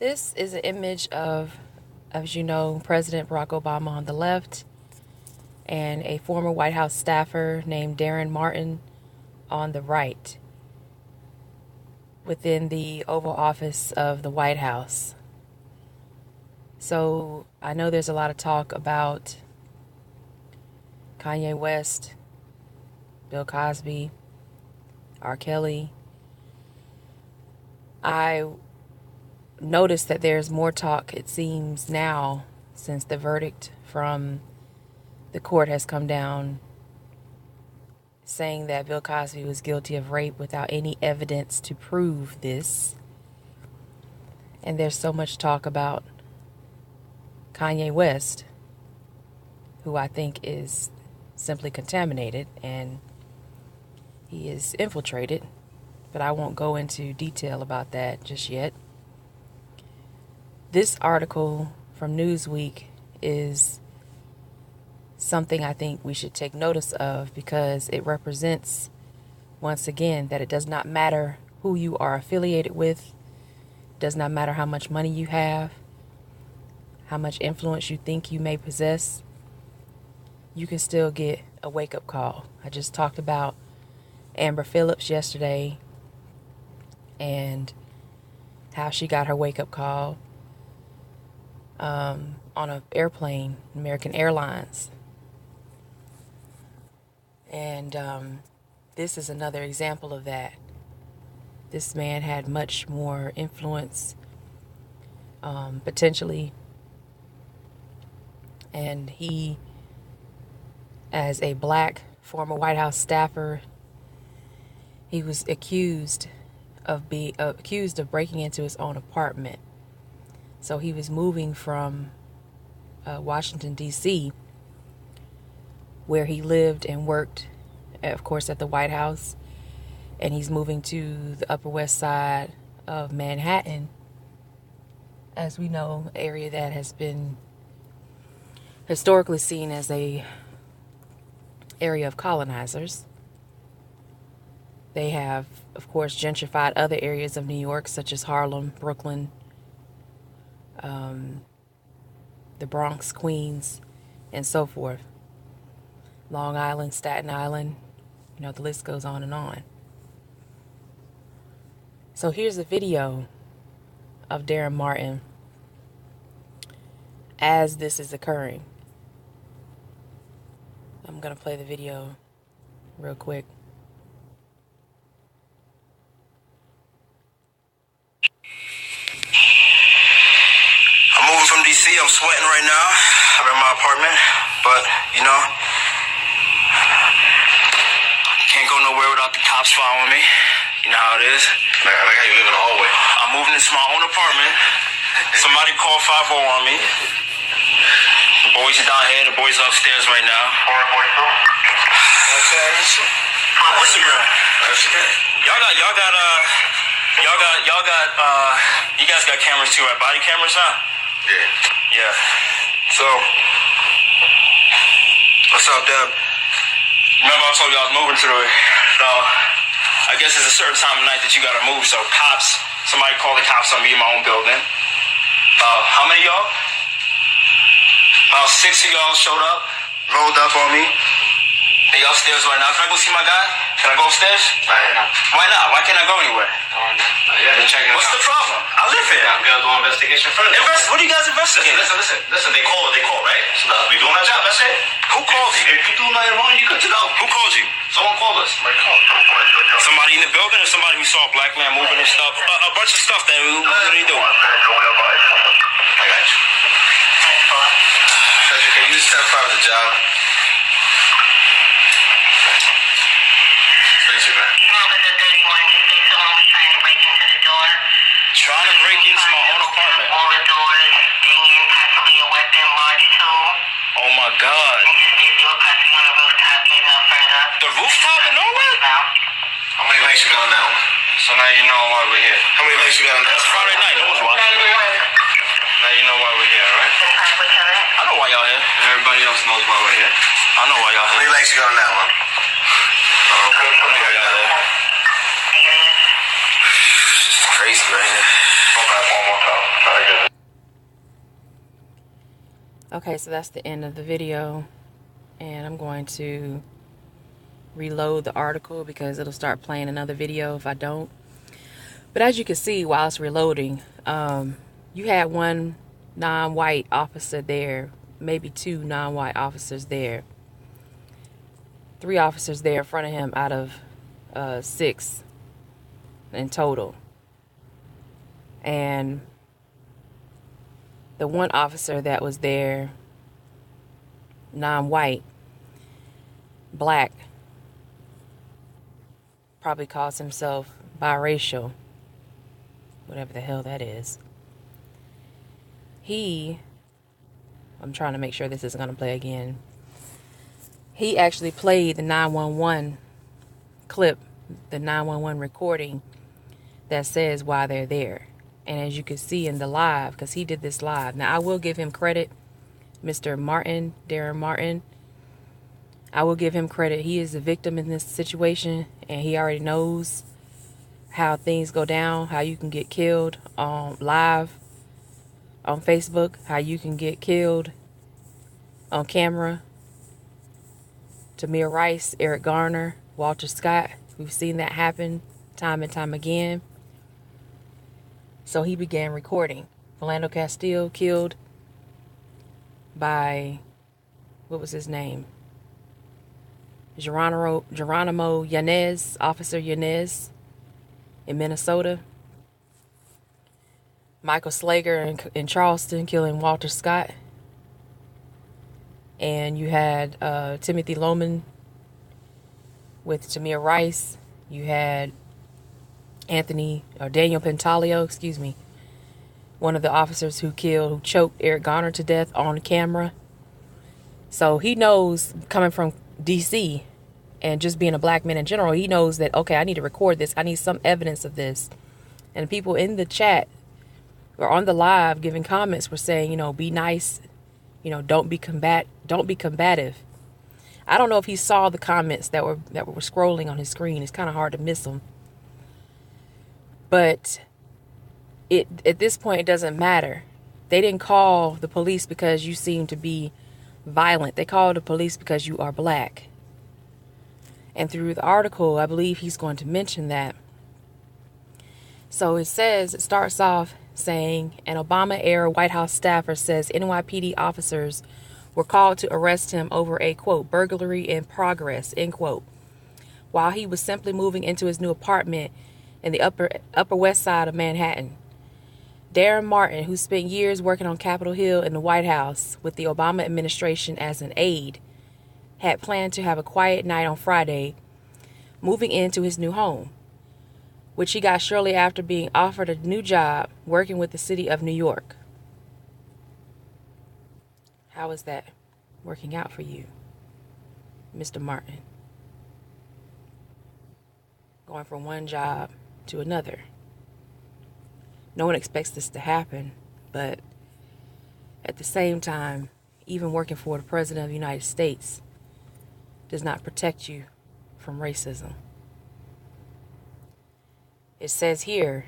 This is an image of, as you know, President Barack Obama on the left and a former White House staffer named Darren Martin on the right within the Oval Office of the White House. So I know there's a lot of talk about Kanye West, Bill Cosby, R. Kelly. I noticed that there's more talk, it seems now, since the verdict from the court has come down, saying that Bill Cosby was guilty of rape without any evidence to prove this. And there's so much talk about Kanye West, who I think is simply contaminated and he is infiltrated, but I won't go into detail about that just yet. This article from Newsweek is something I think we should take notice of because it represents, once again, that it does not matter who you are affiliated with. It does not matter how much money you have, how much influence you think you may possess. You can still get a wake-up call. I just talked about Amber Phillips yesterday and how she got her wake-up call on an airplane, American Airlines. And this is another example of that. This man had much more influence, potentially. And he, as a black former White House staffer, he was accused of breaking into his own apartment. So he was moving from Washington, D.C., where he lived and worked, of course, at the White House. And he's moving to the Upper West Side of Manhattan, as we know, an area that has been historically seen as a area of colonizers. They have, of course, gentrified other areas of New York, such as Harlem, Brooklyn, the Bronx, Queens, and so forth. Long Island, Staten Island, the list goes on and on. So here's a video of Darren Martin as this is occurring. I'm going to play the video real quick. I'm moving from D.C. I'm sweating right now. I'm in my apartment, but, can't go nowhere without the cops following me. You know how it is. Man, I like how you live in the hallway. I'm moving into my own apartment. Somebody called 5-0 on me. The boys are down here. The boys are upstairs right now. 442. Instagram. You guys got cameras too, right? Body cameras, huh? Yeah. So, what's up, Deb? Remember I told you I was moving to I guess it's a certain time of night that you gotta move. So somebody called the cops on me in my own building. How many of y'all? About 6 of y'all showed up, rolled up on me. They upstairs right now. Can I go see my guy? Can I go upstairs? Why not? Why can't I go anywhere? What's the problem? I live here. I'm gonna do an investigation first. What are you guys investigating? Listen. They call, right? So we doing our job, that's it. Who called you? If you do nothing wrong, you good to go. Who called you? Someone called us. Somebody in the building or somebody who saw a black man moving and stuff? A bunch of stuff that, what are they doing? I got you. Cedric, can you just step out of the job? Trying to break into my own apartment. All the doors, banging, possibly a weapon, large tool. Oh my God. And just basically we're possibly on the rooftop, getting no further. The rooftop and all that? How many nights you got on that one? So now you know why we're here. How many nights you got on that? It's Friday night. No one's watching. Now you know why we're here, right? I know why y'all here. Everybody else knows why we're here. I know why y'all How here. many nights you got on that one? I know why y'all here. Crazy, right? Okay, one more time. Okay, so that's the end of the video, and I'm going to reload the article because it'll start playing another video if I don't. But as you can see while it's reloading, you had one non-white officer there, maybe two non-white officers there, 3 officers there in front of him out of 6 in total. And the one officer that was there, non-white, black, probably calls himself biracial, whatever the hell that is. I'm trying to make sure this isn't going to play again. He actually played the 911 clip, the 911 recording that says why they're there. And as you can see in the live, because he did this live. Now, I will give him credit, Mr. Martin, Darren Martin. I will give him credit. He is a victim in this situation, and he already knows how things go down, how you can get killed live on Facebook, how you can get killed on camera. Tamir Rice, Eric Garner, Walter Scott. We've seen that happen time and time again. So he began recording. Philando Castile killed by, what was his name? Geronimo Yanez, Officer Yanez in Minnesota. Michael Slager in Charleston killing Walter Scott. And you had Timothy Loman with Tamir Rice. You had Daniel Pentalio, one of the officers who choked Eric Garner to death on camera. So he knows, coming from DC and just being a black man in general, he knows that, okay, I need to record this. I need some evidence of this. And people in the chat or on the live giving comments were saying, be nice, don't be combative. I don't know if he saw the comments that were scrolling on his screen. It's kind of hard to miss them. But at this point, it doesn't matter. They didn't call the police because you seem to be violent. They called the police because you are black. And through the article, I believe he's going to mention that. So it starts off saying, an Obama-era White House staffer says NYPD officers were called to arrest him over a, quote, burglary in progress, end quote, while he was simply moving into his new apartment in the upper west side of Manhattan. Darren Martin, who spent years working on Capitol Hill in the White House with the Obama administration as an aide, had planned to have a quiet night on Friday, moving into his new home, which he got shortly after being offered a new job working with the city of New York. How is that working out for you, Mr. Martin? Going from one job to another. No one expects this to happen, but at the same time, even working for the President of the United States does not protect you from racism. It says here,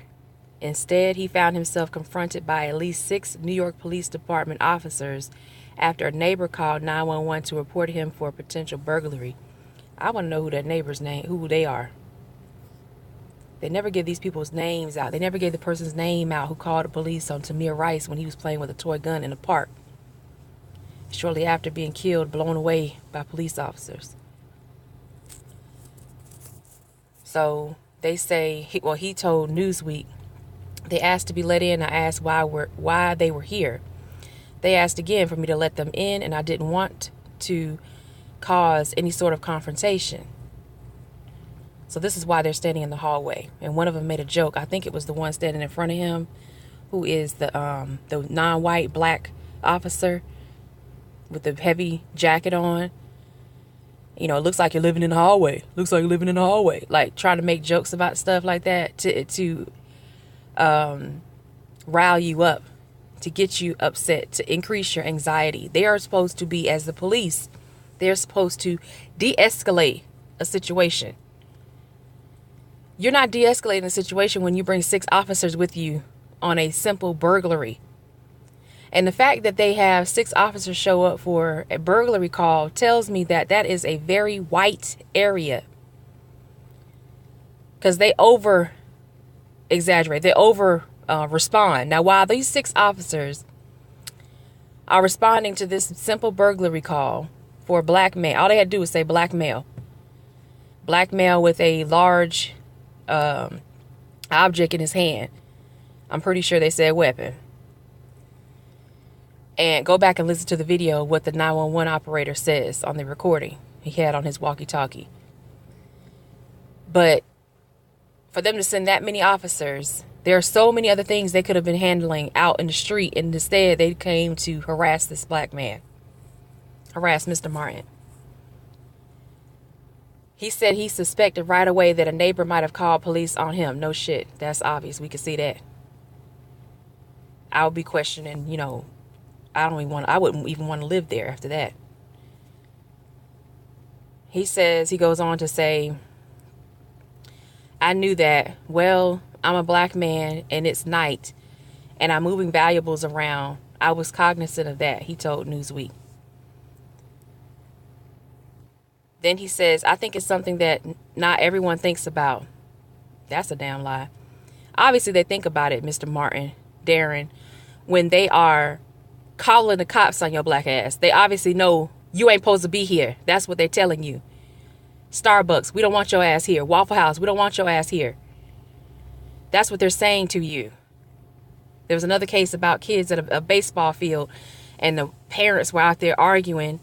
instead, he found himself confronted by at least 6 New York Police Department officers after a neighbor called 911 to report him for a potential burglary. I want to know who that neighbor's name, who they are. They never give these people's names out. They never gave the person's name out who called the police on Tamir Rice when he was playing with a toy gun in the park, shortly after being killed, blown away by police officers. So they say, he told Newsweek, they asked to be let in. I asked why they were here. They asked again for me to let them in, and I didn't want to cause any sort of confrontation. So this is why they're standing in the hallway. And one of them made a joke. I think it was the one standing in front of him, who is the non-white black officer with the heavy jacket on. It looks like you're living in the hallway. Looks like you're living in the hallway. Like trying to make jokes about stuff like that to rile you up, to get you upset, to increase your anxiety. They are supposed to be, as the police, they're supposed to de-escalate a situation. You're not de-escalating a situation when you bring 6 officers with you on a simple burglary. And the fact that they have 6 officers show up for a burglary call tells me that that is a very white area. Because they over exaggerate. They over respond. Now, while these 6 officers are responding to this simple burglary call for a black male, all they had to do was say black male. Black male with a large object in his hand. I'm pretty sure they said weapon. And go back and listen to the video, what the 911 operator says on the recording he had on his walkie-talkie. But for them to send that many officers, there are so many other things they could have been handling out in the street. And instead, they came to harass this black man. Harass Mr. Martin. He said he suspected right away that a neighbor might have called police on him. No shit. That's obvious. We could see that. I would be questioning, you know, I wouldn't even want to live there after that. He goes on to say, I knew that, well, I'm a black man and it's night and I'm moving valuables around. I was cognizant of that, he told Newsweek. Then he says, I think it's something that not everyone thinks about. That's a damn lie. Obviously, they think about it, Mr. Martin, Darren, when they are calling the cops on your black ass. They obviously know you ain't supposed to be here. That's what they're telling you. Starbucks, we don't want your ass here. Waffle House, we don't want your ass here. That's what they're saying to you. There was another case about kids at a baseball field, and the parents were out there arguing,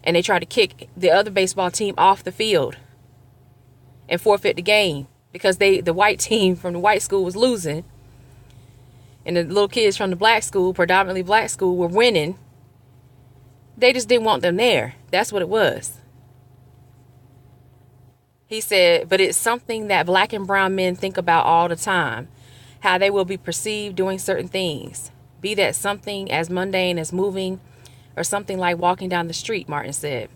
and they tried to kick the other baseball team off the field and forfeit the game because the white team from the white school was losing, and the little kids from the black school, predominantly black school, were winning. They just didn't want them there. That's what it was. He said, but it's something that black and brown men think about all the time, how they will be perceived doing certain things, be that something as mundane as moving or something like walking down the street, Martin said.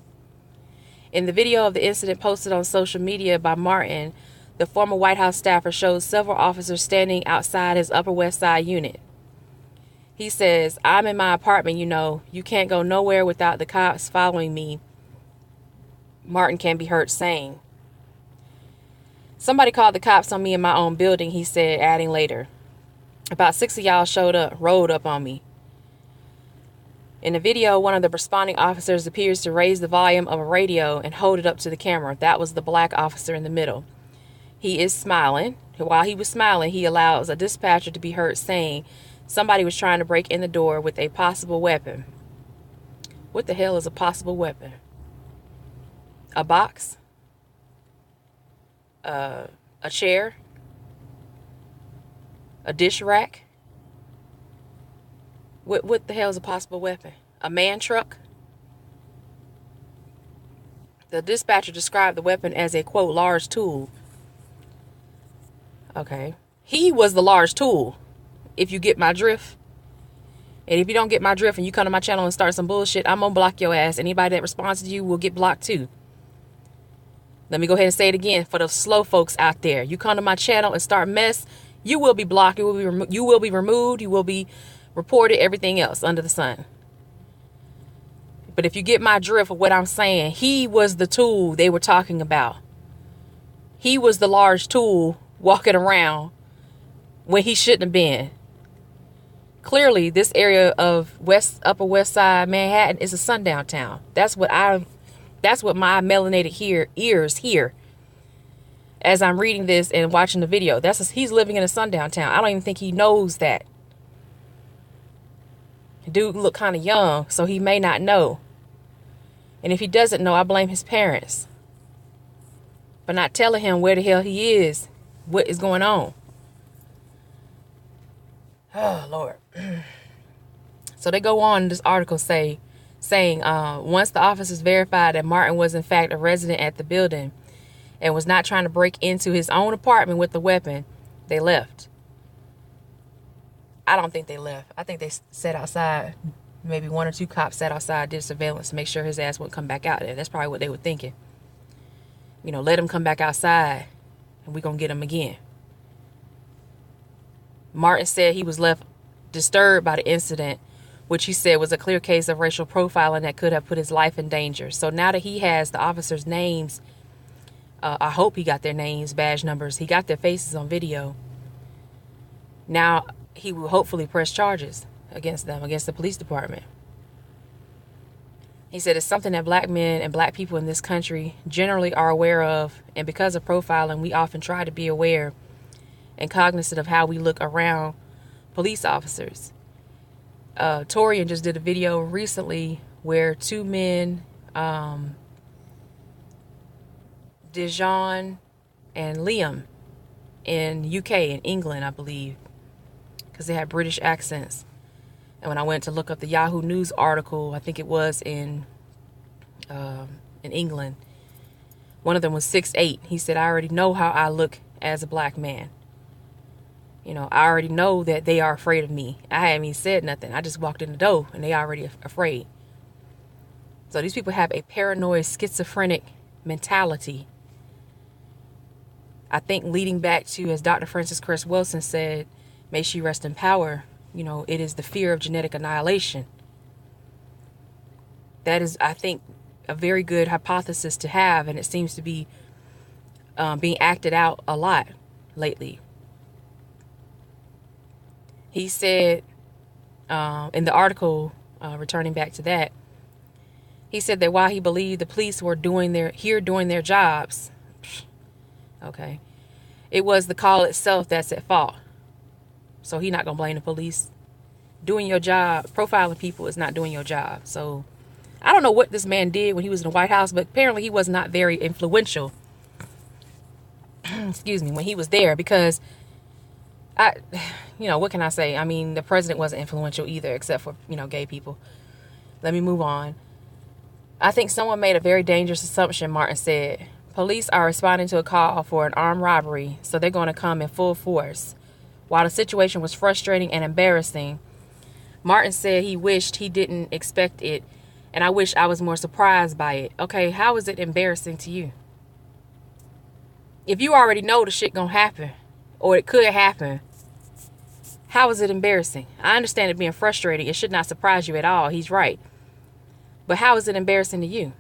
In the video of the incident posted on social media by Martin, the former White House staffer shows several officers standing outside his Upper West Side unit. He says, I'm in my apartment, you know. You can't go nowhere without the cops following me, Martin can be heard saying. Somebody called the cops on me in my own building, he said, adding later. About 6 of y'all rolled up on me. In the video, one of the responding officers appears to raise the volume of a radio and hold it up to the camera. That was the black officer in the middle. He is smiling. While he was smiling, he allows a dispatcher to be heard saying somebody was trying to break in the door with a possible weapon. What the hell is a possible weapon? A box? A chair? A dish rack? What the hell is a possible weapon? A man truck? The dispatcher described the weapon as a, quote, large tool. Okay. He was the large tool, if you get my drift. And if you don't get my drift and you come to my channel and start some bullshit, I'm going to block your ass. Anybody that responds to you will get blocked too. Let me go ahead and say it again for the slow folks out there. You come to my channel and start mess, you will be blocked. You will be removed. You will be reported, everything else under the sun. But if you get my drift of what I'm saying, he was the tool they were talking about. He was the large tool walking around when he shouldn't have been. Clearly, this area of Upper West Side Manhattan is a sundown town. That's what my melanated ears hear as I'm reading this and watching the video. He's living in a sundown town. I don't even think he knows that. Dude look kind of young, so he may not know. And if he doesn't know, I blame his parents for not telling him where the hell he is, what is going on. Oh, Lord. So they go on in this article saying, once the officers verified that Martin was in fact a resident at the building and was not trying to break into his own apartment with the weapon, they left. I don't think they left. I think they sat outside. Maybe 1 or 2 cops sat outside, did surveillance to make sure his ass wouldn't come back out there. That's probably what they were thinking. You know, let him come back outside and we're going to get him again. Martin said he was left disturbed by the incident which he said was a clear case of racial profiling that could have put his life in danger. So now that he has the officers' names, I hope he got their names, badge numbers, he got their faces on video. Now he will hopefully press charges against them, against the police department. He said it's something that black men and black people in this country generally are aware of, and because of profiling, we often try to be aware and cognizant of how we look around police officers. Torian just did a video recently where two men, Dijon and Liam, in UK, in England, I believe, because they had British accents. And when I went to look up the Yahoo News article, I think it was in England, one of them was 6'8". He said, I already know how I look as a black man. You know, I already know that they are afraid of me. I haven't even said nothing. I just walked in the door and they already afraid. So these people have a paranoid, schizophrenic mentality. I think leading back to, as Dr. Frances Cress Wilson said, may she rest in power, you know, it is the fear of genetic annihilation. That is, I think, a very good hypothesis to have, and it seems to be being acted out a lot lately. He said in the article, returning back to that, he said that while he believed the police were doing their jobs, okay, it was the call itself that's at fault. So he's not gonna blame the police. Doing your job, profiling people, is not doing your job. So I don't know what this man did when he was in the White House, but apparently he was not very influential. Excuse me, when he was there, because what can I say? I mean, the president wasn't influential either, except for, gay people. Let me move on. I think someone made a very dangerous assumption, Martin said. Police are responding to a call for an armed robbery, so they're going to come in full force. While the situation was frustrating and embarrassing, Martin said he wished he didn't expect it, and I wish I was more surprised by it. Okay, how is it embarrassing to you? If you already know the shit gonna happen, or it could happen, how is it embarrassing? I understand it being frustrating. It should not surprise you at all. He's right. But how is it embarrassing to you?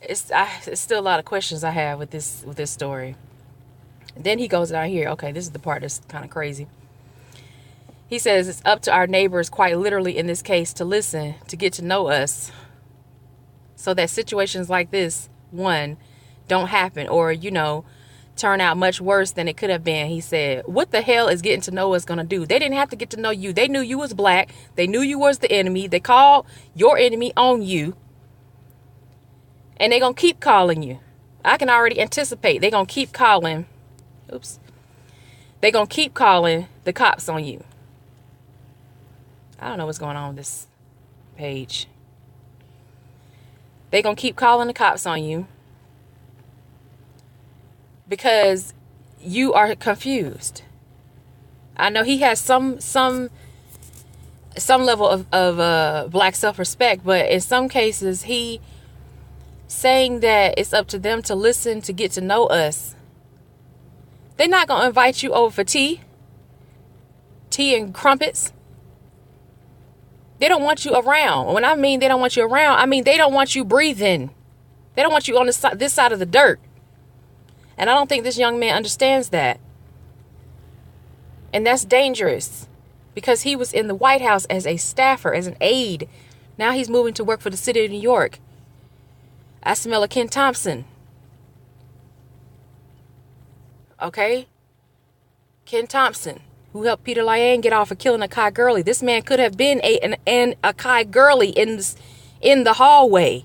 It's still a lot of questions I have with this story. And then he goes down here. Okay, this is the part that's kind of crazy. He says it's up to our neighbors, quite literally in this case, to listen, to get to know us, so that situations like this, one, don't happen, or, turn out much worse than it could have been. He said, what the hell is getting to know us going to do? They didn't have to get to know you. They knew you was black. They knew you was the enemy. They called your enemy on you. And they're going to keep calling you. I can already anticipate. They're going to keep calling. They're going to keep calling the cops on you. I don't know what's going on with this page. They're going to keep calling the cops on you because you are confused. I know he has some level of black self-respect, but in some cases he saying that it's up to them to listen, to get to know us. They're not going to invite you over for tea and crumpets. They don't want you around. When I mean they don't want you around, I mean they don't want you breathing. They don't want you on this side of the dirt. And I don't think this young man understands that. And that's dangerous, because he was in the White House as a staffer, as an aide. Now he's moving to work for the city of New York. I smell a Ken Thompson. Okay? Ken Thompson, who helped Peter Liane get off for killing Akai Gurley. This man could have been an Akai Gurley in the hallway.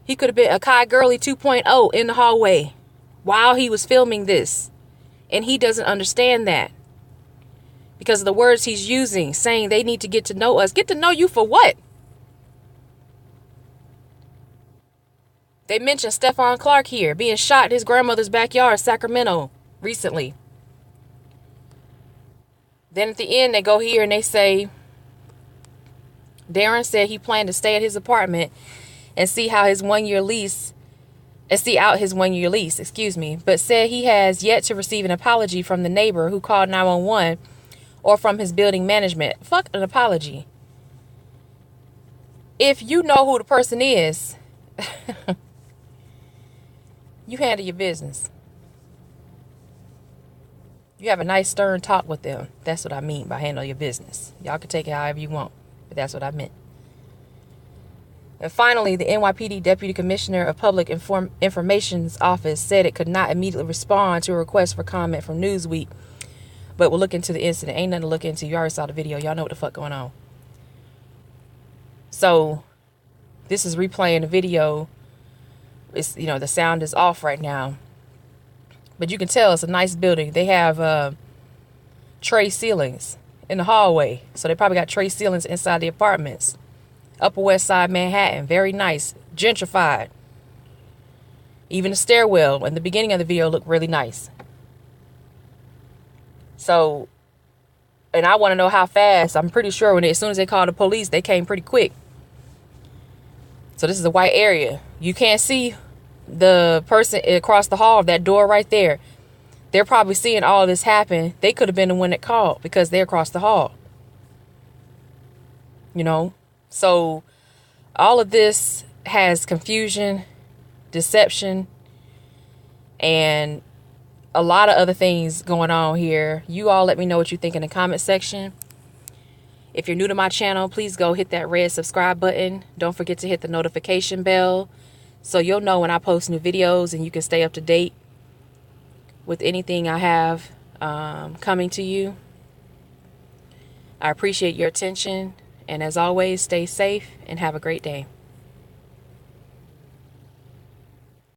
He could have been Akai Gurley 2.0 in the hallway while he was filming this. And he doesn't understand that, because of the words he's using, saying they need to get to know us. Get to know you for what? They mentioned Stephon Clark here being shot in his grandmother's backyard, Sacramento, recently. Then at the end, they go here and they say, Darren said he planned to stay at his apartment and see out his 1 year lease, but said he has yet to receive an apology from the neighbor who called 911 or from his building management. Fuck an apology. If you know who the person is, you handle your business. You have a nice stern talk with them. That's what I mean by handle your business. Y'all can take it however you want, but that's what I meant. And finally, the NYPD Deputy Commissioner of Public Information's office said it could not immediately respond to a request for comment from Newsweek, but will look into the incident. Ain't nothing to look into. You already saw the video. Y'all know what the fuck going on. So, this is replaying the video. It's, you know, the sound is off right now. But you can tell it's a nice building. They have tray ceilings in the hallway. So they probably got tray ceilings inside the apartments. Upper West Side Manhattan. Very nice. Gentrified. Even the stairwell in the beginning of the video looked really nice. So, and I want to know how fast. I'm pretty sure as soon as they called the police, they came pretty quick. So this is a white area. You can't see the person across the hall, that door right there. They're probably seeing all this happen. They could have been the one that called because they're across the hall. You know? So all of this has confusion, deception, and a lot of other things going on here. You all let me know what you think in the comment section. If you're new to my channel, please go hit that red subscribe button. Don't forget to hit the notification bell so you'll know when I post new videos and you can stay up to date with anything I have coming to you. I appreciate your attention. And as always, stay safe and have a great day.